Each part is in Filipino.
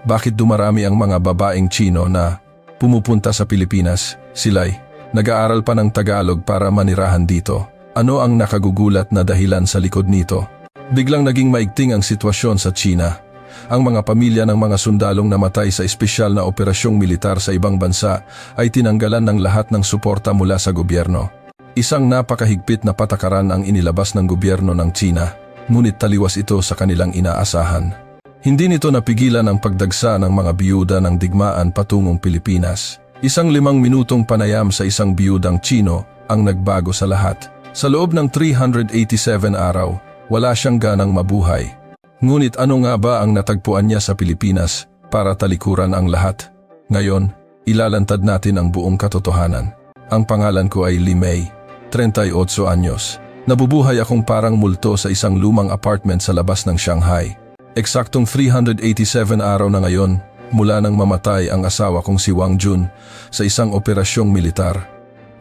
Bakit dumarami ang mga babaeng Chino na pumupunta sa Pilipinas? Sila'y nag-aaral pa ng Tagalog para manirahan dito. Ano ang nakagugulat na dahilan sa likod nito? Biglang naging maigting ang sitwasyon sa China. Ang mga pamilya ng mga sundalong namatay sa espesyal na operasyong militar sa ibang bansa ay tinanggalan ng lahat ng suporta mula sa gobyerno. Isang napakahigpit na patakaran ang inilabas ng gobyerno ng China, ngunit taliwas ito sa kanilang inaasahan. Hindi nito napigilan ang pagdagsa ng mga biyuda ng digmaan patungong Pilipinas. Isang 5 minutong panayam sa isang biyudang Chino ang nagbago sa lahat. Sa loob ng 387 araw, wala siyang ganang mabuhay. Ngunit ano nga ba ang natagpuan niya sa Pilipinas para talikuran ang lahat? Ngayon, ilalantad natin ang buong katotohanan. Ang pangalan ko ay Limei, 38 anyos. Nabubuhay akong parang multo sa isang lumang apartment sa labas ng Shanghai. Eksaktong 387 araw na ngayon mula nang mamatay ang asawa kong si Wang Jun sa isang operasyong militar.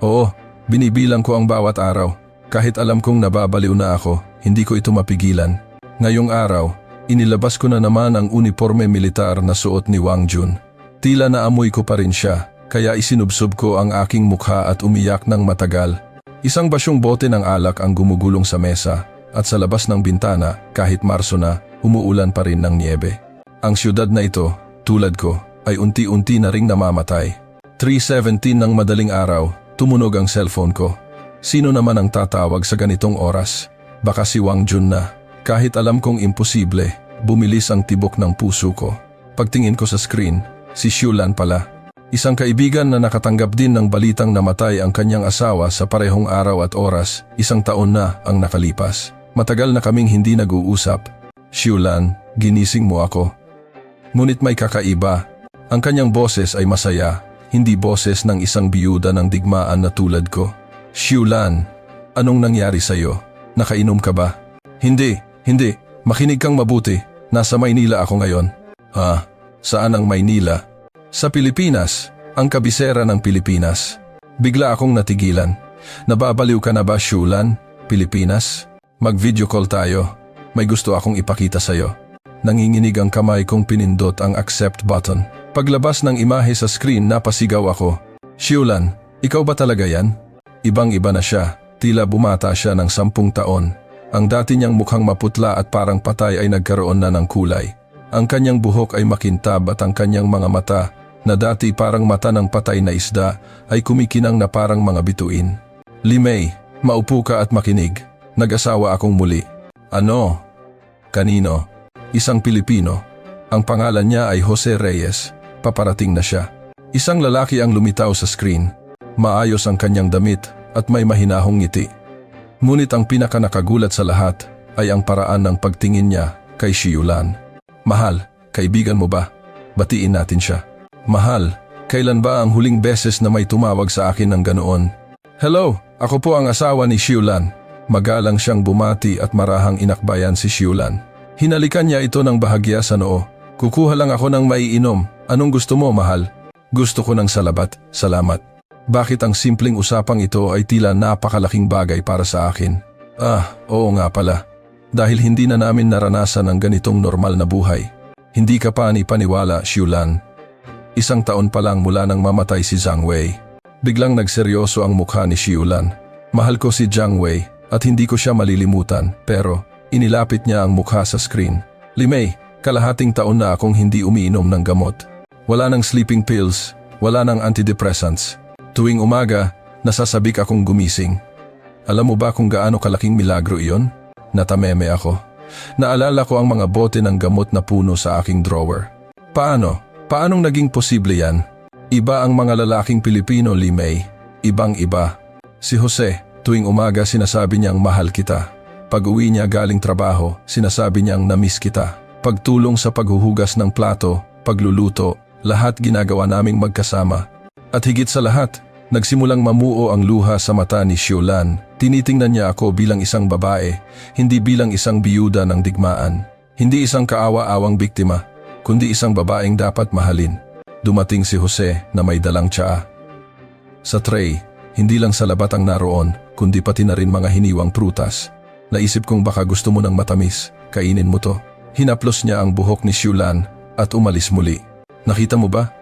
Oo, binibilang ko ang bawat araw. Kahit alam kong nababaliw na ako, hindi ko ito mapigilan. Ngayong araw, inilabas ko na naman ang uniforme militar na suot ni Wang Jun. Tila naamoy ko pa rin siya, kaya isinubsob ko ang aking mukha at umiyak ng matagal. Isang basyong bote ng alak ang gumugulong sa mesa at sa labas ng bintana, kahit Marso na, umuulan pa rin ng niebe. Ang siyudad na ito, tulad ko, ay unti-unti na ring namamatay. 3:17 ng madaling araw, tumunog ang cellphone ko. Sino naman ang tatawag sa ganitong oras? Baka si Wang Jun na. Kahit alam kong imposible, bumilis ang tibok ng puso ko. Pagtingin ko sa screen, si Xiulan pala. Isang kaibigan na nakatanggap din ng balitang namatay ang kanyang asawa sa parehong araw at oras, 1 taon na ang nakalipas. Matagal na kaming hindi nag-uusap. Xiulan, ginising mo ako. Ngunit may kakaiba. Ang kanyang boses ay masaya, hindi boses ng isang biyuda ng digmaan na tulad ko. Xiulan, anong nangyari sa'yo? Nakainom ka ba? Hindi. Makinig kang mabuti. Nasa Maynila ako ngayon. Saan ang Maynila? Sa Pilipinas, ang kabisera ng Pilipinas. Bigla akong natigilan. Nababaliw ka na ba, Xiulan? Pilipinas? Mag-video call tayo. May gusto akong ipakita sa'yo. Nanginginig ang kamay kong pinindot ang accept button. Paglabas ng imahe sa screen, napasigaw ako. Xiulan, ikaw ba talaga yan? Ibang-iba na siya. Tila bumata siya ng 10 taon. Ang dati niyang mukhang maputla at parang patay ay nagkaroon na ng kulay. Ang kanyang buhok ay makintab at ang kanyang mga mata, na dati parang mata ng patay na isda, ay kumikinang na parang mga bituin. Limei, maupo ka at makinig. Nag-asawa akong muli. Ano? Kanino? Isang Pilipino. Ang pangalan niya ay Jose Reyes. Paparating na siya. Isang lalaki ang lumitaw sa screen. Maayos ang kanyang damit at may mahinahong ngiti. Ngunit ang pinakanakagulat sa lahat ay ang paraan ng pagtingin niya kay Xiulan. Mahal, kaibigan mo ba? Batiin natin siya. Mahal, kailan ba ang huling beses na may tumawag sa akin ng ganoon? Hello, ako po ang asawa ni Xiulan. Magalang siyang bumati at marahang inakbayan si Xiulan. Hinalikan niya ito ng bahagya sa noo. Kukuha lang ako ng maiinom. Anong gusto mo, mahal? Gusto ko ng salabat, salamat. Bakit ang simpleng usapang ito ay tila napakalaking bagay para sa akin? Oo nga pala. Dahil hindi na namin naranasan ang ganitong normal na buhay. Hindi ka pa ni paniwala, Xiulan. 1 taon pa lang mula nang mamatay si Zhang Wei. Biglang nagseryoso ang mukha ni Xiulan. Mahal ko si Zhang Wei at hindi ko siya malilimutan, pero inilapit niya ang mukha sa screen. Limei, kalahating taon na akong hindi umiinom ng gamot. Wala nang sleeping pills, wala nang antidepressants. Tuwing umaga, nasasabik akong gumising. Alam mo ba kung gaano kalaking milagro iyon? Natameme ako. Naalala ko ang mga bote ng gamot na puno sa aking drawer. Paanong naging posible yan? Iba ang mga lalaking Pilipino, Limei. Ibang-iba. Si Jose, tuwing umaga sinasabi niyang mahal kita. Pag-uwi niya galing trabaho, sinasabi niyang na-miss kita. Pagtulong sa paghuhugas ng plato, pagluluto, lahat ginagawa naming magkasama. At higit sa lahat, nagsimulang mamuo ang luha sa mata ni Xiulan. Tinitingnan niya ako bilang isang babae, hindi bilang isang biyuda ng digmaan. Hindi isang kaawa-awang biktima, kundi isang babaeng dapat mahalin. Dumating si Jose na may dalang tsaa. Sa tray, hindi lang salabat ang naroon, kundi pati na rin mga hiniwang prutas. Naisip kong baka gusto mo ng matamis, kainin mo to. Hinaplos niya ang buhok ni Xiulan at umalis muli. Nakita mo ba?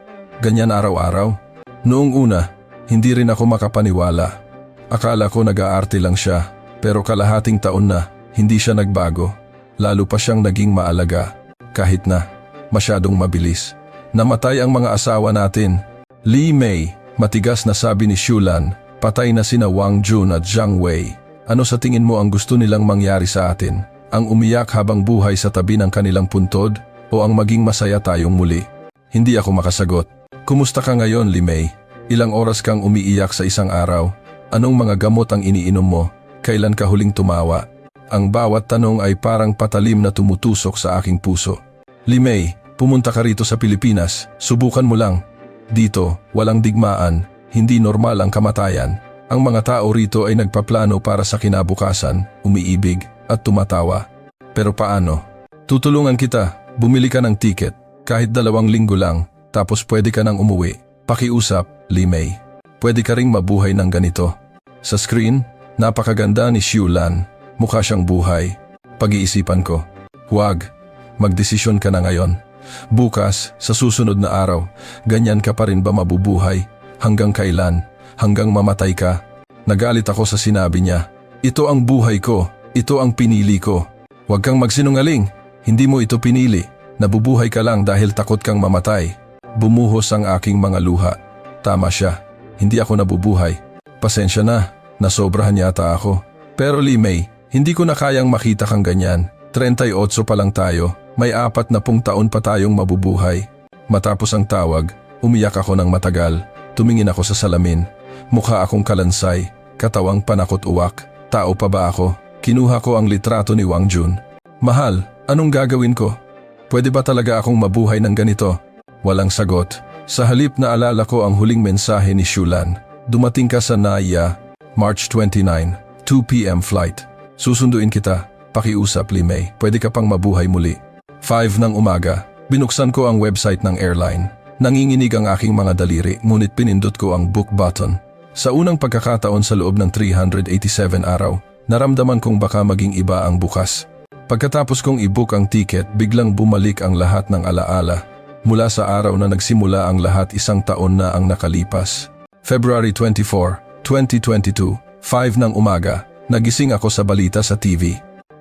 Ganyan araw-araw. Noong una, hindi rin ako makapaniwala. Akala ko nag-aarte lang siya, pero kalahating taon na, hindi siya nagbago. Lalo pa siyang naging maalaga. Kahit na, masyadong mabilis. Namatay ang mga asawa natin. Lee Mei, matigas na sabi ni Shulan, patay na sina Wang Jun at Zhang Wei. Ano sa tingin mo ang gusto nilang mangyari sa atin? Ang umiyak habang buhay sa tabi ng kanilang puntod o ang maging masaya tayong muli? Hindi ako makasagot. Kumusta ka ngayon, Lee Mei? Ilang oras kang umiiyak sa isang araw? Anong mga gamot ang iniinom mo? Kailan ka huling tumawa? Ang bawat tanong ay parang patalim na tumutusok sa aking puso. Lee Mei, pumunta ka rito sa Pilipinas. Subukan mo lang. Dito, walang digmaan, hindi normal ang kamatayan. Ang mga tao rito ay nagpaplano para sa kinabukasan, umiibig at tumatawa. Pero paano? Tutulungan kita, bumili ka ng tiket, kahit 2 linggo lang, tapos pwede ka nang umuwi. Pakiusap, Lee Mei. Pwede ka ring mabuhay ng ganito. Sa screen, napakaganda ni Shulan. Mukha siyang buhay. Pag-iisipan ko, huwag, magdesisyon ka na ngayon. Bukas, sa susunod na araw, ganyan ka pa rin ba mabubuhay? Hanggang kailan? Hanggang mamatay ka? Nagalit ako sa sinabi niya. Ito ang buhay ko. Ito ang pinili ko. Huwag kang magsinungaling. Hindi mo ito pinili. Nabubuhay ka lang dahil takot kang mamatay. Bumuhos ang aking mga luha. Tama siya. Hindi ako nabubuhay. Pasensya na. Nasobrahan yata ako. Pero Lee Mei, hindi ko na kayang makita kang ganyan. 38 pa lang tayo. May 40 taon pa tayong mabubuhay. Matapos ang tawag, umiyak ako ng matagal. Tumingin ako sa salamin. Mukha akong kalansay. Katawang panakot-uwak. Tao pa ba ako? Kinuha ko ang litrato ni Wang Jun. Mahal, anong gagawin ko? Pwede ba talaga akong mabuhay ng ganito? Walang sagot. Sa halip na alala ko ang huling mensahe ni Shulan. Dumating ka sa Naya, March 29, 2 p.m. flight. Susunduin kita. Pakiusap, Lee Mei. Pwede ka pang mabuhay muli. 5 ng umaga. Binuksan ko ang website ng airline. Nanginginig ang aking mga daliri, ngunit pinindot ko ang book button. Sa unang pagkakataon sa loob ng 387 araw, naramdaman kong baka maging iba ang bukas. Pagkatapos kong i-book ang ticket, biglang bumalik ang lahat ng alaala. Mula sa araw na nagsimula ang lahat, 1 taon na ang nakalipas. February 24, 2022, 5 ng umaga, nagising ako sa balita sa TV.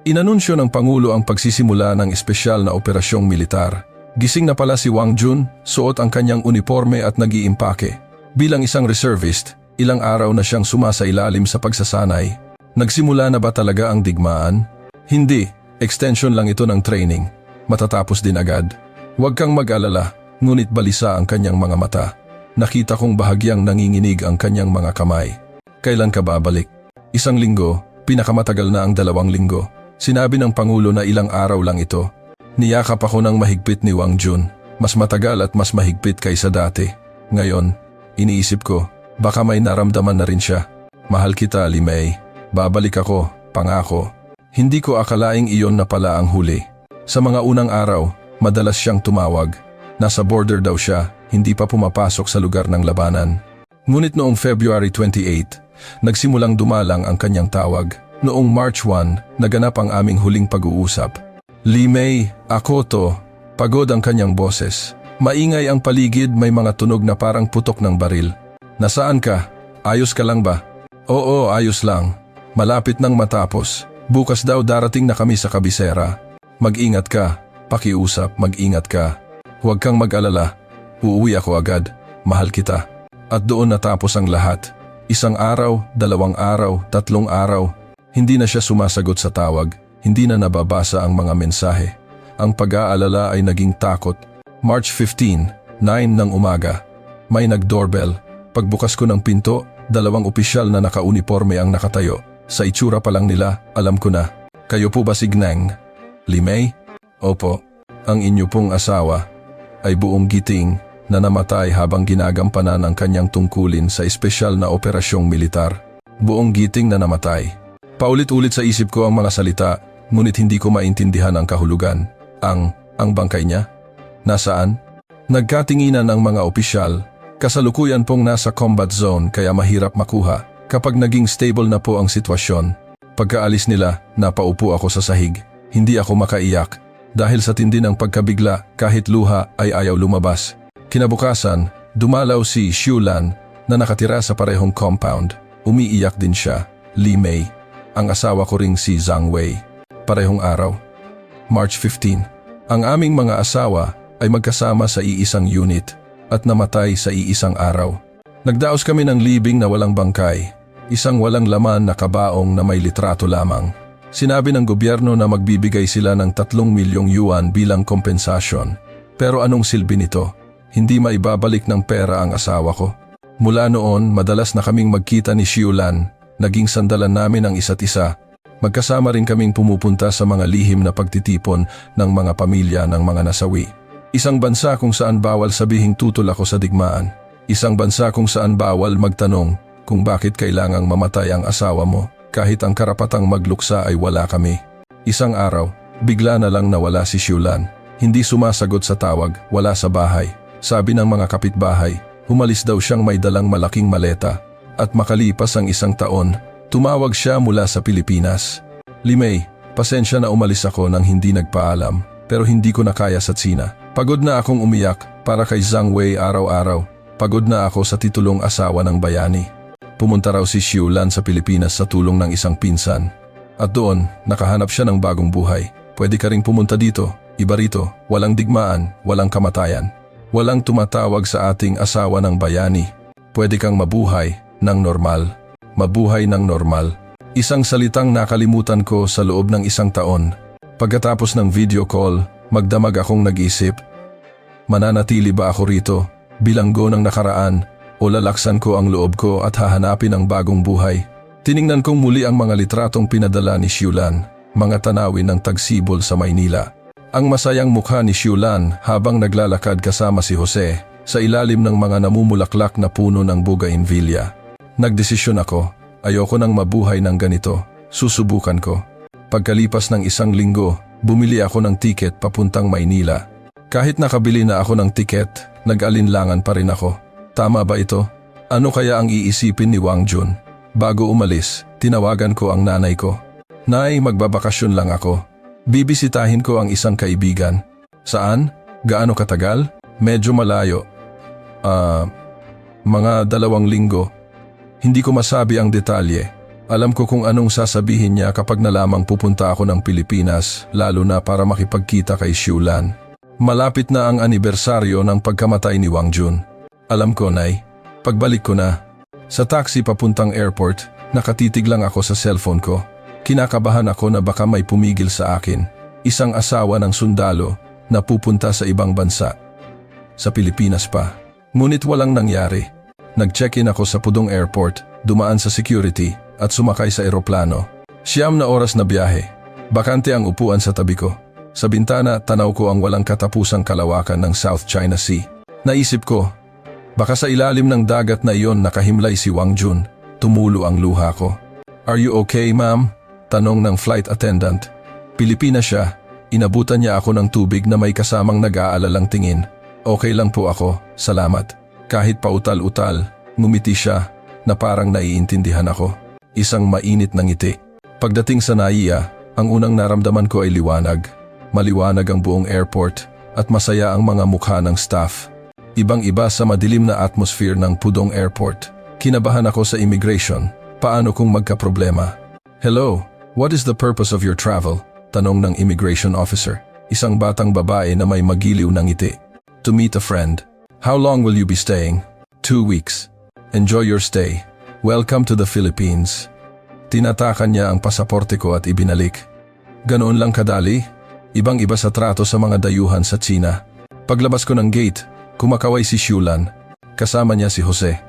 Inanunsyo ng Pangulo ang pagsisimula ng espesyal na operasyong militar. Gising na pala si Wang Jun, suot ang kanyang uniforme at nag-iimpake. Bilang isang reservist, ilang araw na siyang sumasailalim sa pagsasanay. Nagsimula na ba talaga ang digmaan? Hindi, extension lang ito ng training. Matatapos din agad. Huwag kang mag-alala, ngunit balisa ang kanyang mga mata. Nakita kong bahagyang nanginginig ang kanyang mga kamay. Kailan ka babalik? 1 linggo, pinakamatagal na ang 2 linggo. Sinabi ng Pangulo na ilang araw lang ito. Niyakap ako ng mahigpit ni Wang Jun. Mas matagal at mas mahigpit kaysa dati. Ngayon, iniisip ko, baka may naramdaman na rin siya. Mahal kita, Lee Mei. Babalik ako, pangako. Hindi ko akalaing iyon na pala ang huli. Sa mga unang araw, madalas siyang tumawag. Nasa border daw siya, hindi pa pumapasok sa lugar ng labanan. Ngunit noong February 28, nagsimulang dumalang ang kanyang tawag. Noong March 1, naganap ang aming huling pag-uusap. Lee Mei, ako to. Pagod ang kanyang boses. Maingay ang paligid, may mga tunog na parang putok ng baril. Nasaan ka? Ayos ka lang ba? Oo, ayos lang. Malapit nang matapos. Bukas daw darating na kami sa kabisera. Mag-ingat ka. Pakiusap, mag-ingat ka. Huwag kang mag-alala. Uuwi ako agad. Mahal kita. At doon natapos ang lahat. 1 araw, 2 araw, 3 araw. Hindi na siya sumasagot sa tawag. Hindi na nababasa ang mga mensahe. Ang pag-aalala ay naging takot. March 15, 9 ng umaga. May nag-doorbell. Pagbukas ko ng pinto, 2 opisyal na naka-uniforme ang nakatayo. Sa itsura pa lang nila, alam ko na. Kayo po ba si Gnang? Lee Mei? Opo. Ang inyo pong asawa ay buong giting na namatay habang ginagampanan ang kanyang tungkulin sa espesyal na operasyong militar. Buong giting na namatay. Paulit-ulit sa isip ko ang mga salita, ngunit hindi ko maintindihan ang kahulugan. Ang bangkay niya? Nasaan? Nagkatinginan ang mga opisyal. Kasalukuyan pong nasa combat zone kaya mahirap makuha. Kapag naging stable na po ang sitwasyon, pagkaalis nila, napaupo ako sa sahig. Hindi ako makaiyak. Dahil sa tindi ng pagkabigla, kahit luha ay ayaw lumabas. Kinabukasan, dumalaw si Xiulan na nakatira sa parehong compound. Umiiyak din siya. Li Mei. Ang asawa ko ring si Zhang Wei. Parehong araw. March 15. Ang aming mga asawa ay magkasama sa iisang unit at namatay sa iisang araw. Nagdaos kami ng libing na walang bangkay. Isang walang laman na kabaong na may litrato lamang. Sinabi ng gobyerno na magbibigay sila ng 3 milyong yuan bilang kompensasyon. Pero anong silbi nito? Hindi maibabalik ng pera ang asawa ko. Mula noon, madalas na kaming magkita ni Xiulan. Naging sandalan namin ang isa't isa. Magkasama rin kaming pumupunta sa mga lihim na pagtitipon ng mga pamilya ng mga nasawi. Isang bansa kung saan bawal sabihing tutol ako sa digmaan. Isang bansa kung saan bawal magtanong kung bakit kailangang mamatay ang asawa mo. Kahit ang karapatang magluksa ay wala kami. Isang araw, bigla na lang nawala si Xiulan. Hindi sumasagot sa tawag, wala sa bahay. Sabi ng mga kapitbahay, humalis daw siyang may dalang malaking maleta. At makalipas ang 1 taon, tumawag siya mula sa Pilipinas. Li Mei, pasensya na umalis ako nang hindi nagpaalam, pero hindi ko na kaya sa Tsina. Pagod na akong umiyak para kay Zhang Wei araw-araw. Pagod na ako sa titulong asawa ng bayani. Pumunta raw si Xiulan sa Pilipinas sa tulong ng isang pinsan. At doon, nakahanap siya ng bagong buhay. Pwede ka ring pumunta dito, iba rito, walang digmaan, walang kamatayan. Walang tumatawag sa ating asawa ng bayani. Pwede kang mabuhay ng normal. Mabuhay ng normal. Isang salitang nakalimutan ko sa loob ng 1 taon. Pagkatapos ng video call, magdamag akong nag-isip. Mananatili ba ako rito? Bilanggo ng nakaraan o lalaksan ko ang loob ko at hahanapin ang bagong buhay. Tiningnan kong muli ang mga litratong pinadala ni Xiulan, mga tanawin ng tagsibol sa Maynila. Ang masayang mukha ni Xiulan habang naglalakad kasama si Jose sa ilalim ng mga namumulaklak na puno ng bougainvillea. Nagdesisyon ako, ayoko nang mabuhay ng ganito, susubukan ko. Pagkalipas ng 1 linggo, bumili ako ng tiket papuntang Maynila. Kahit nakabili na ako ng tiket, nag-alinlangan pa rin ako. Tama ba ito? Ano kaya ang iisipin ni Wang Jun? Bago umalis, tinawagan ko ang nanay ko. Nay, magbabakasyon lang ako. Bibisitahin ko ang isang kaibigan. Saan? Gaano katagal? Medyo malayo. Mga 2 linggo. Hindi ko masabi ang detalye. Alam ko kung anong sasabihin niya kapag nalamang pupunta ako ng Pilipinas, lalo na para makipagkita kay Xiulan. Malapit na ang anibersaryo ng pagkamatay ni Wang Jun. Alam ko, Nay. Pagbalik ko na. Sa taxi papuntang airport, nakatitig lang ako sa cellphone ko. Kinakabahan ako na baka may pumigil sa akin. Isang asawa ng sundalo na pupunta sa ibang bansa. Sa Pilipinas pa. Ngunit walang nangyari. Nag-check-in ako sa Pudong Airport, dumaan sa security at sumakay sa eroplano. 9 na oras na biyahe. Bakante ang upuan sa tabi ko. Sa bintana, tanaw ko ang walang katapusang kalawakan ng South China Sea. Naisip ko, baka sa ilalim ng dagat na iyon nakahimlay si Wang Jun. Tumulo ang luha ko. "Are you okay, ma'am?" Tanong ng flight attendant. Pilipina siya. Inabutan niya ako ng tubig na may kasamang nag-aalalang tingin. "Okay lang po ako, salamat." Kahit pautal-utal, ngumiti siya na parang naiintindihan ako. Isang mainit na ngiti. Pagdating sa NAIA, ang unang naramdaman ko ay liwanag. Maliwanag ang buong airport at masaya ang mga mukha ng staff. Ibang-iba sa madilim na atmosphere ng Pudong Airport. Kinabahan ako sa immigration. Paano kung magkaproblema? "Hello, what is the purpose of your travel?" Tanong ng immigration officer. Isang batang babae na may magiliw na ngiti. "To meet a friend." "How long will you be staying?" 2 weeks. "Enjoy your stay. Welcome to the Philippines." Tinatakan niya ang pasaporte ko at ibinalik. Ganoon lang kadali? Ibang-iba sa trato sa mga dayuhan sa Tsina. Paglabas ko ng gate, kumakaway si Xiulan. Kasama niya si Jose.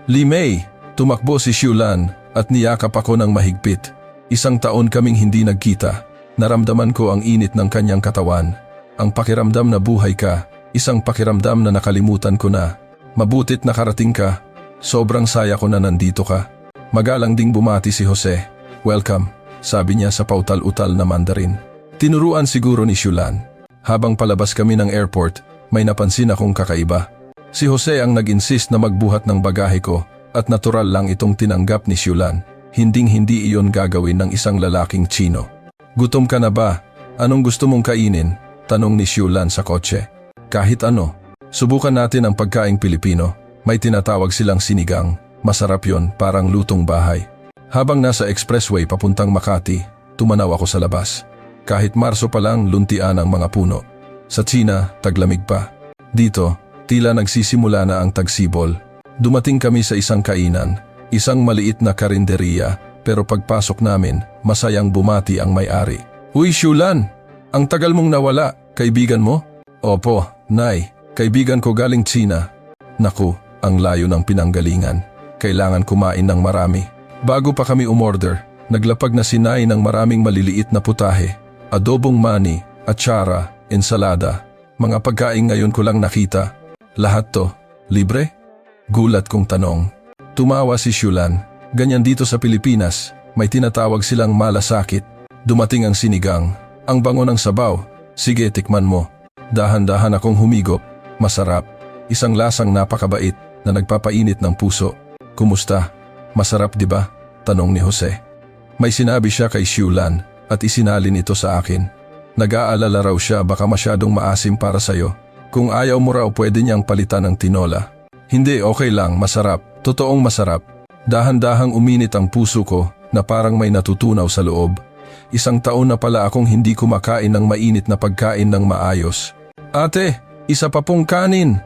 "Li Mei!" Tumakbo si Xiulan at niyakap ako ng mahigpit. 1 taon kaming hindi nagkita. Naramdaman ko ang init ng kanyang katawan. Ang pakiramdam na buhay ka, isang pakiramdam na nakalimutan ko na. Mabutit nakarating ka. Sobrang saya ko na nandito ka. Magalang ding bumati si Jose. "Welcome," sabi niya sa pautal-utal na Mandarin. Tinuruan siguro ni Xiulan. Habang palabas kami ng airport, may napansin akong kakaiba. Si Jose ang nag-insist na magbuhat ng bagahe ko at natural lang itong tinanggap ni Xiulan. Hinding-hindi iyon gagawin ng isang lalaking Tsino. "Gutom ka na ba? Anong gusto mong kainin?" Tanong ni Xiulan sa kotse. Kahit ano. Subukan natin ang pagkaing Pilipino. May tinatawag silang sinigang. Masarap yon, parang lutong bahay. Habang nasa expressway papuntang Makati, tumanaw ako sa labas. Kahit Marso pa lang, luntian ang mga puno. Sa China, taglamig pa. Dito, tila nagsisimula na ang tagsibol. Dumating kami sa isang kainan, isang maliit na karinderiya, pero pagpasok namin, masayang bumati ang may-ari. Uy, Xiulan! Ang tagal mong nawala, kaibigan mo? Opo, Nay, kaibigan ko galing China. Naku, ang layo ng pinanggalingan. Kailangan kumain ng marami. Bago pa kami umorder, naglapag na si Nay ng maraming maliliit na putahe, adobong mani, atsara, ensalada. Mga pagkain ngayon ko lang nakita. Lahat to, libre? Gulat kong tanong. Tumawa si Xiulan. Ganyan dito sa Pilipinas, may tinatawag silang malasakit. Dumating ang sinigang, ang bango ng sabaw. Sige, tikman mo. Dahan-dahan akong humigop. Masarap. Isang lasang napakabait na nagpapainit ng puso. Kumusta? Masarap, di ba? Tanong ni Jose. May sinabi siya kay Xiulan at isinalin ito sa akin. Nag-aalala raw siya baka masyadong maasim para sayo. Kung ayaw mo raw pwede niyang palitan ng tinola. Hindi, okay lang, masarap. Totoong masarap. Dahan-dahang uminit ang puso ko na parang may natutunaw sa loob. Isang taon na pala akong hindi kumakain ng mainit na pagkain ng maayos. Ate, isa pa pong kanin.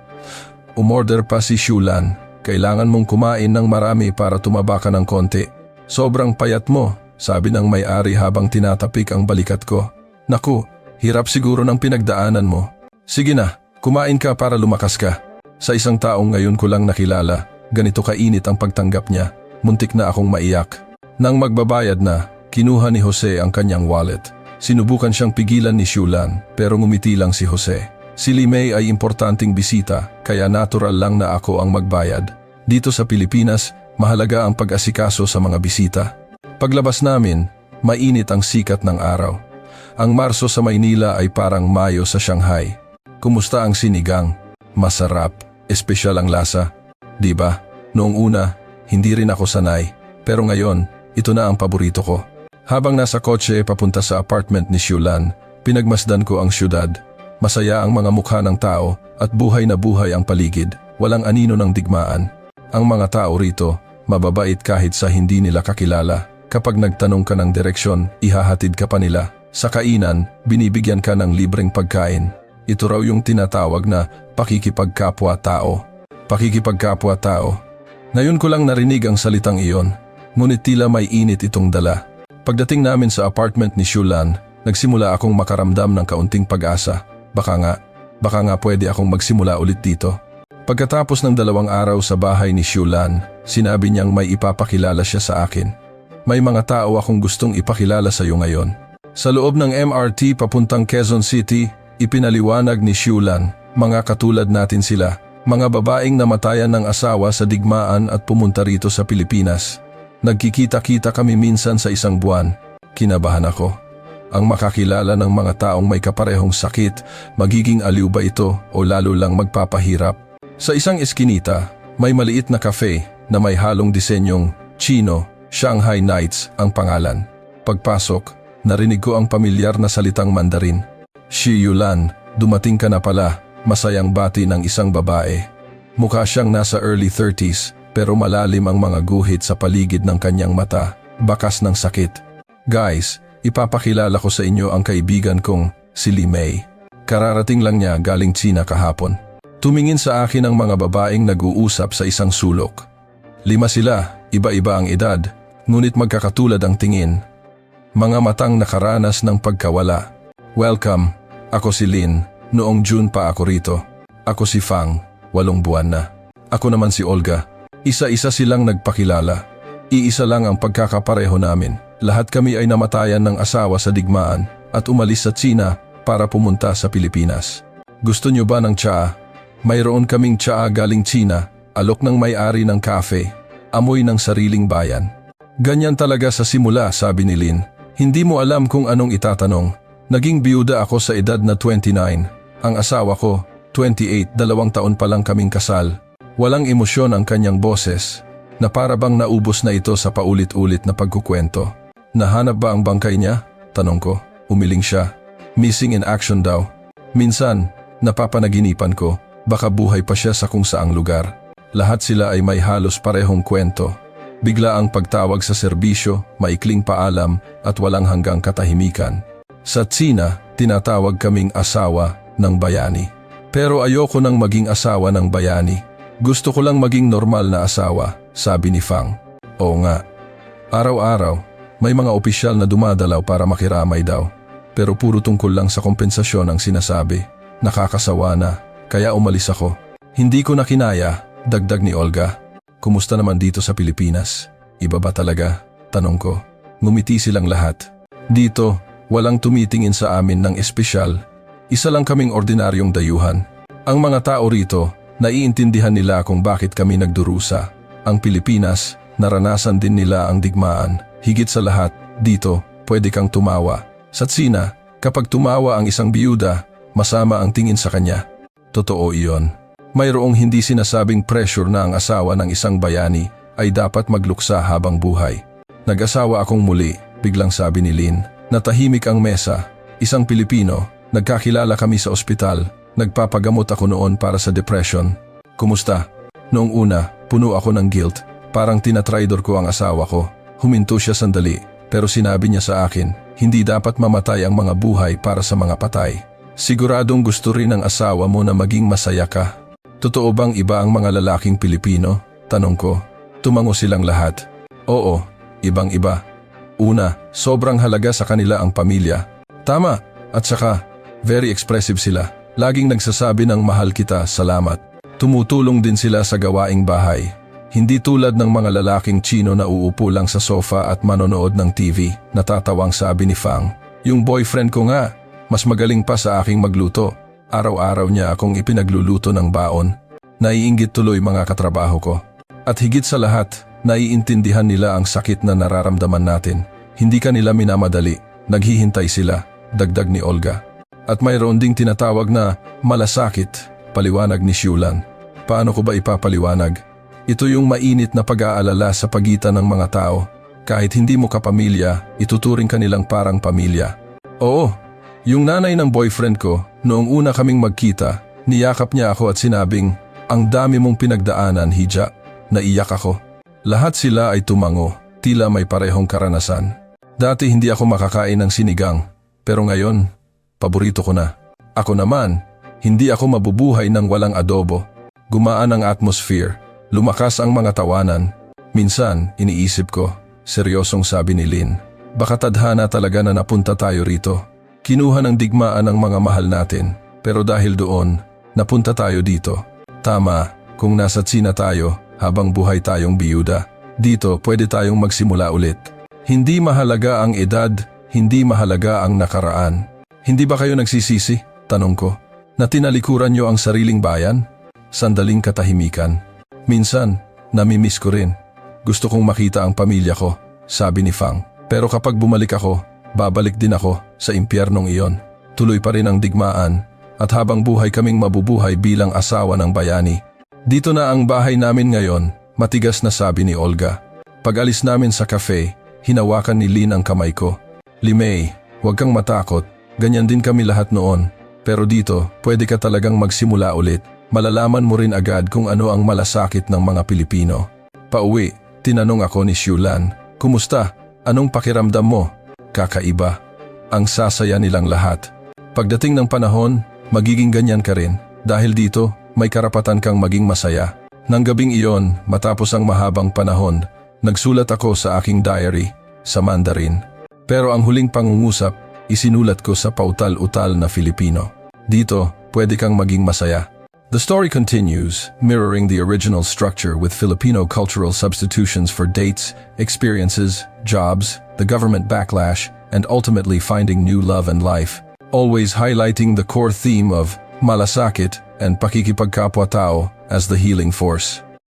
Umorder pa si Xiulan. Kailangan mong kumain ng marami para tumaba ka ng konti. Sobrang payat mo, sabi ng may-ari habang tinatapik ang balikat ko. Naku, hirap siguro ng pinagdaanan mo. Sige na, kumain ka para lumakas ka. Sa isang taong ngayon ko lang nakilala, ganito kainit ang pagtanggap niya. Muntik na akong maiyak. Nang magbabayad na, kinuha ni Jose ang kanyang wallet. Sinubukan siyang pigilan ni Xiulan pero ngumiti lang si Jose. Si Limei ay importanteng bisita kaya natural lang na ako ang magbayad. Dito sa Pilipinas, mahalaga ang pag-asikaso sa mga bisita. Paglabas namin, mainit ang sikat ng araw. Ang Marso sa Maynila ay parang Mayo sa Shanghai. Kumusta ang sinigang? Masarap, espesyal ang lasa. Di ba? Noong una, hindi rin ako sanay. Pero ngayon, ito na ang paborito ko. Habang nasa kotse papunta sa apartment ni Xiulan, pinagmasdan ko ang syudad. Masaya ang mga mukha ng tao at buhay na buhay ang paligid. Walang anino ng digmaan. Ang mga tao rito, mababait kahit sa hindi nila kakilala. Kapag nagtanong ka ng direksyon, ihahatid ka pa nila. Sa kainan, binibigyan ka ng libreng pagkain. Ito raw yung tinatawag na pakikipagkapwa-tao. Pakikipagkapwa-tao. Ngayon ko lang narinig ang salitang iyon, ngunit tila may init itong dala. Pagdating namin sa apartment ni Xiulan, nagsimula akong makaramdam ng kaunting pag-asa. Baka nga pwede akong magsimula ulit dito. Pagkatapos ng 2 araw sa bahay ni Xiulan, sinabi niyang may ipapakilala siya sa akin. May mga tao akong gustong ipakilala sa iyo ngayon. Sa loob ng MRT papuntang Quezon City, ipinaliwanag ni Xiulan, mga katulad natin sila, mga babaeng namatayan ng asawa sa digmaan at pumunta rito sa Pilipinas. Nagkikita-kita kami minsan sa isang buwan. Kinabahan ako. Ang makakilala ng mga taong may kaparehong sakit, magiging aliw ba ito o lalo lang magpapahirap? Sa isang eskinita, may maliit na cafe na may halong disenyong Chino, Shanghai Nights ang pangalan. Pagpasok, narinig ko ang pamilyar na salitang Mandarin. Xiulan, dumating ka na pala, masayang bati ng isang babae. Mukha siyang nasa early 30s pero malalim ang mga guhit sa paligid ng kanyang mata, bakas ng sakit. Guys, ipapakilala ko sa inyo ang kaibigan kong si Limei. Kararating lang niya galing China kahapon. Tumingin sa akin ang mga babaeng nag-uusap sa isang sulok. 5 sila, iba-iba ang edad, ngunit magkakatulad ang tingin. Mga matang nakaranas ng pagkawala. Welcome, ako si Lin, noong June pa ako rito. Ako si Fang, 8 buwan na. Ako naman si Olga. Isa-isa silang nagpakilala. Iisa lang ang pagkakapareho namin. Lahat kami ay namatayan ng asawa sa digmaan at umalis sa China para pumunta sa Pilipinas. Gusto niyo ba ng tsaa? Mayroon kaming tsaa galing China, alok ng may-ari ng cafe, amoy ng sariling bayan. Ganyan talaga sa simula, sabi ni Lin. Hindi mo alam kung anong itatanong. Naging biyuda ako sa edad na 29. Ang asawa ko, 28, 2 taon pa lang kaming kasal. Walang emosyon ang kanyang boses, na para bang naubos na ito sa paulit-ulit na pagkukwento. Nahanap ba ang bangkay niya? Tanong ko. Umiling siya. Missing in action daw. Minsan, napapanaginipan ko, baka buhay pa siya sa kung saang lugar. Lahat sila ay may halos parehong kwento. Bigla ang pagtawag sa serbisyo, maikling paalam at walang hanggang katahimikan. Sa Tsina, tinatawag kaming asawa ng bayani. Pero ayoko nang maging asawa ng bayani. Gusto ko lang maging normal na asawa, sabi ni Fang. Oo nga. Araw-araw, may mga opisyal na dumadalaw para makiramay daw. Pero puro tungkol lang sa kompensasyon ang sinasabi. Nakakasawa na, kaya umalis ako. Hindi ko na kinaya, dagdag ni Olga. Kumusta naman dito sa Pilipinas? Iba ba talaga? Tanong ko. Ngumiti silang lahat. Dito, walang tumitingin sa amin ng espesyal. Isa lang kaming ordinaryong dayuhan. Ang mga tao rito, naiintindihan nila kung bakit kami nagdurusa. Ang Pilipinas, naranasan din nila ang digmaan. Higit sa lahat, dito, pwede kang tumawa. Sa Tsina, kapag tumawa ang isang biyuda, masama ang tingin sa kanya. Totoo iyon. Mayroong hindi sinasabing pressure na ang asawa ng isang bayani ay dapat magluksa habang buhay. Nag-asawa akong muli, biglang sabi ni Lynn. Natahimik ang mesa. Isang Pilipino, nagkakilala kami sa ospital. Nagpapagamot ako noon para sa depression. Kumusta? Noong una, puno ako ng guilt. Parang tinatraidor ko ang asawa ko. Huminto siya sandali, pero sinabi niya sa akin, hindi dapat mamatay ang mga buhay para sa mga patay. Siguradong gusto rin ng asawa mo na maging masaya ka. Totoo bang iba ang mga lalaking Pilipino? Tanong ko. Tumango silang lahat. Oo, ibang-iba. Una, sobrang halaga sa kanila ang pamilya. Tama, at saka, very expressive sila. Laging nagsasabi ng mahal kita, salamat. Tumutulong din sila sa gawaing bahay. Hindi tulad ng mga lalaking Tsino na uupo lang sa sofa at manonood ng TV, natatawang sabi ni Fang. Yung boyfriend ko nga, mas magaling pa sa aking magluto. Araw-araw niya akong ipinagluluto ng baon. Naiinggit tuloy mga katrabaho ko. At higit sa lahat, naiintindihan nila ang sakit na nararamdaman natin. Hindi ka nila minamadali, naghihintay sila, dagdag ni Olga. At mayroon ding tinatawag na malasakit, paliwanag ni Shulan. Paano ko ba ipapaliwanag? Ito yung mainit na pag-aalala sa pagitan ng mga tao. Kahit hindi mo kapamilya, ituturing ka nilang parang pamilya. Oo, yung nanay ng boyfriend ko, noong una kaming magkita, niyakap niya ako at sinabing, ang dami mong pinagdaanan, Hija. Naiyak ako. Lahat sila ay tumango, tila may parehong karanasan. Dati hindi ako makakain ng sinigang, pero ngayon, paborito ko na. Ako naman, hindi ako mabubuhay ng walang adobo. Gumaan ang atmosphere. Lumakas ang mga tawanan. Minsan, iniisip ko, seryosong sabi ni Lynn, baka tadhana talaga na napunta tayo rito. Kinuha ng digmaan ang mga mahal natin, pero dahil doon, napunta tayo dito. Tama, kung nasa Tsina tayo, habang buhay tayong biyuda, dito pwede tayong magsimula ulit. Hindi mahalaga ang edad, hindi mahalaga ang nakaraan. Hindi ba kayo nagsisisi? Tanong ko. Na tinalikuran niyo ang sariling bayan? Sandaling katahimikan. Minsan, namimiss ko rin. Gusto kong makita ang pamilya ko, sabi ni Fang. Pero kapag bumalik ako, babalik din ako sa impyernong iyon. Tuloy pa rin ang digmaan at habang buhay kaming mabubuhay bilang asawa ng bayani. Dito na ang bahay namin ngayon, matigas na sabi ni Olga. Pag alis namin sa cafe, hinawakan ni Lynn ang kamay ko. Limei, huwag kang matakot, ganyan din kami lahat noon. Pero dito, pwede ka talagang magsimula ulit. Malalaman mo rin agad kung ano ang malasakit ng mga Pilipino. Pauwi, tinanong ako ni Shulan, kumusta? Anong pakiramdam mo? Kakaiba. Ang sasaya nilang lahat. Pagdating ng panahon, magiging ganyan ka rin. Dahil dito, may karapatan kang maging masaya. Nang gabing iyon, matapos ang mahabang panahon, nagsulat ako sa aking diary, sa Mandarin. Pero ang huling pangungusap, isinulat ko sa pautal-utal na Filipino. Dito, pwede kang maging masaya. The story continues, mirroring the original structure with Filipino cultural substitutions for dates, experiences, jobs, the government backlash, and ultimately finding new love and life, always highlighting the core theme of malasakit and pakikipagkapwa-tao as the healing force.